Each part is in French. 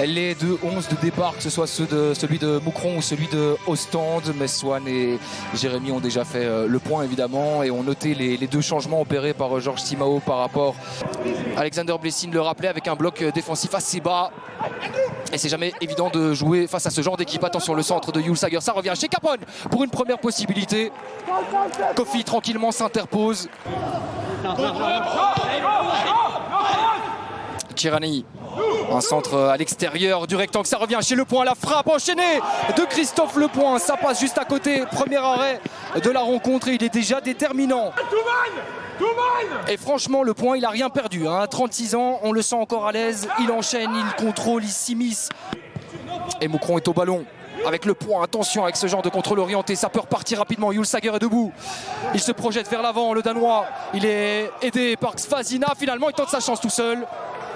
les deux 11 de départ, que ce soit celui de Moucron ou celui de Ostende. Mais Swan et Jérémy ont déjà fait le point évidemment et ont noté les deux changements opérés par Georges Simao par rapport. Alexander Blessing le rappelait avec un bloc défensif assez bas. Et c'est jamais évident de jouer face à ce genre d'équipe. Attention, le centre de Julsager, ça revient chez Capone pour une première possibilité. Kofi tranquillement s'interpose. Tirani, un centre à l'extérieur du rectangle, ça revient chez Lepoint, la frappe enchaînée de Christophe Lepoint, ça passe juste à côté, premier arrêt de la rencontre et il est déjà déterminant. Et franchement, Lepoint, il n'a rien perdu, hein. 36 ans, on le sent encore à l'aise, il enchaîne, il contrôle, il s'immisce. Et Moucron est au ballon. Avec le point, attention avec ce genre de contrôle orienté, ça peut repartir rapidement. Julsager est debout, il se projette vers l'avant, le Danois, il est aidé par Xfazina, finalement il tente sa chance tout seul.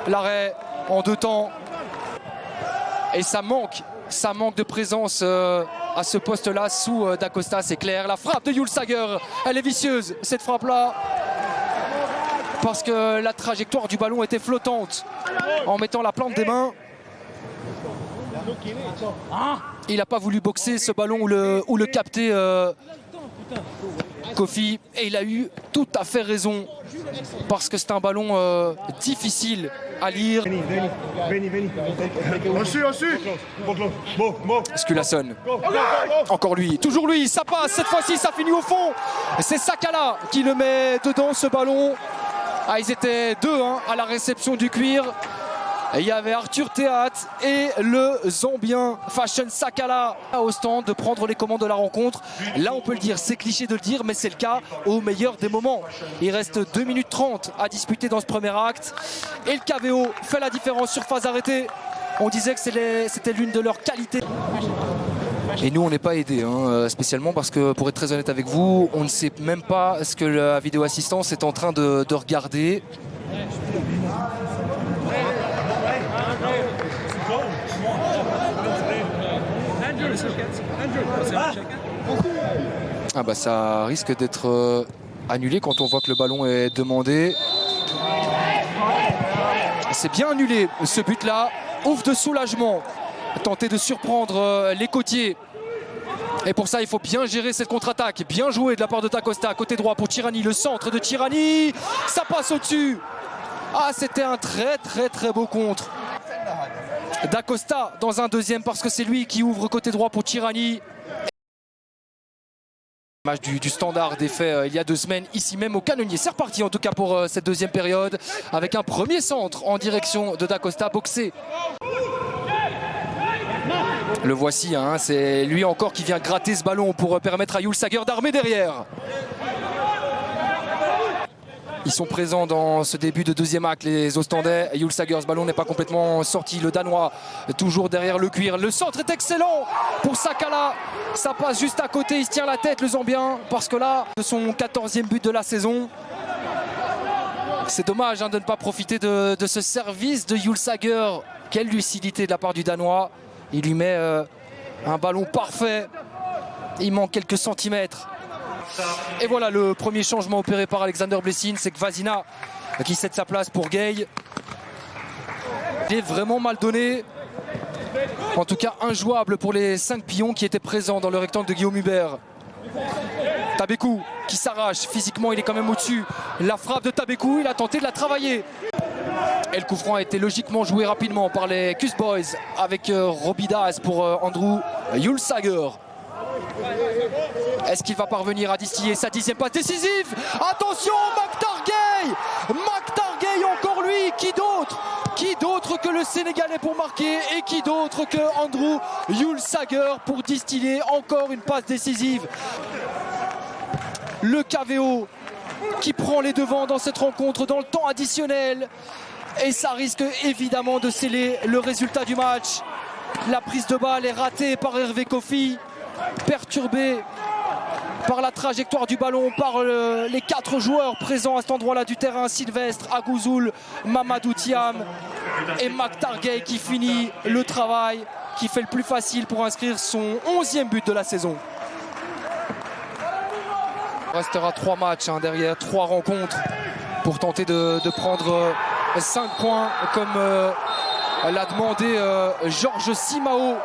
L'arrêt en deux temps. Et ça manque de présence à ce poste-là sous Dacosta, c'est clair. La frappe de Julsager, elle est vicieuse, cette frappe-là. Parce que la trajectoire du ballon était flottante. En mettant la plante des mains. Il n'a pas voulu boxer ce ballon ou le capter Kofi. Et il a eu tout à fait raison. Parce que c'est un ballon difficile à lire. Skulason. Encore lui, toujours lui, ça passe, cette fois-ci ça finit au fond. C'est Sakala qui le met dedans ce ballon. Ah, ils étaient deux à la réception du cuir. Et il y avait Arthur Théat et le Zambien Fashion Sakala au stand de prendre les commandes de la rencontre. Là on peut le dire, c'est cliché de le dire, mais c'est le cas au meilleur des moments. Il reste 2 minutes 30 à disputer dans ce premier acte. Et le KVO fait la différence sur phase arrêtée. On disait que c'était l'une de leurs qualités. Et nous on n'est pas aidés spécialement parce que pour être très honnête avec vous, on ne sait même pas ce que la vidéo assistance est en train de regarder. Ah bah ça risque d'être annulé quand on voit que le ballon est demandé. C'est bien annulé ce but là. Ouf de soulagement. Tenter de surprendre les côtiers. Et pour ça il faut bien gérer cette contre-attaque. Bien joué de la part de Dacosta. Côté droit pour Tirani. Le centre de Tirani. Ça passe au-dessus. Ah c'était un très beau contre. Dacosta dans un deuxième parce que c'est lui qui ouvre côté droit pour Tirani. Match du Standard défait il y a 2 semaines ici même au Canonnier. C'est reparti en tout cas pour cette deuxième période avec un premier centre en direction de Dacosta boxé. Le voici, c'est lui encore qui vient gratter ce ballon pour permettre à Julsager d'armer derrière. Ils sont présents dans ce début de deuxième acte, les Ostendais. Julsager, ce ballon n'est pas complètement sorti. Le Danois, toujours derrière le cuir. Le centre est excellent pour Sakala. Ça passe juste à côté. Il se tient la tête, le Zambien. Parce que là, de son 14e but de la saison. C'est dommage de ne pas profiter de ce service de Julsager. Quelle lucidité de la part du Danois. Il lui met un ballon parfait. Il manque quelques centimètres. Et voilà le premier changement opéré par Alexander Blessing, c'est que Vasina qui cède sa place pour Gay. Il est vraiment mal donné. En tout cas injouable pour les 5 pions qui étaient présents dans le rectangle de Guillaume Hubert. Tabekou qui s'arrache, physiquement il est quand même au-dessus. La frappe de Tabekou, il a tenté de la travailler. Et le coup franc a été logiquement joué rapidement par les Cus Boys avec Robidas pour Andrew Julsager. Est-ce qu'il va parvenir à distiller sa 10e passe décisive? Attention, McTargay encore lui. Qui d'autre que le Sénégalais pour marquer? Et qui d'autre que Andrew Julsager pour distiller encore une passe décisive? Le KVO qui prend les devants dans cette rencontre dans le temps additionnel. Et ça risque évidemment de sceller le résultat du match. La prise de balle est ratée par Hervé Kofi. Perturbé par la trajectoire du ballon, par les 4 joueurs présents à cet endroit-là du terrain. Sylvestre, Agouzoul, Mamadou Thiam et McTargay qui finit le travail, qui fait le plus facile pour inscrire son 11e but de la saison. Il restera 3 matchs derrière, 3 rencontres pour tenter de prendre 5 points comme l'a demandé Georges Simao.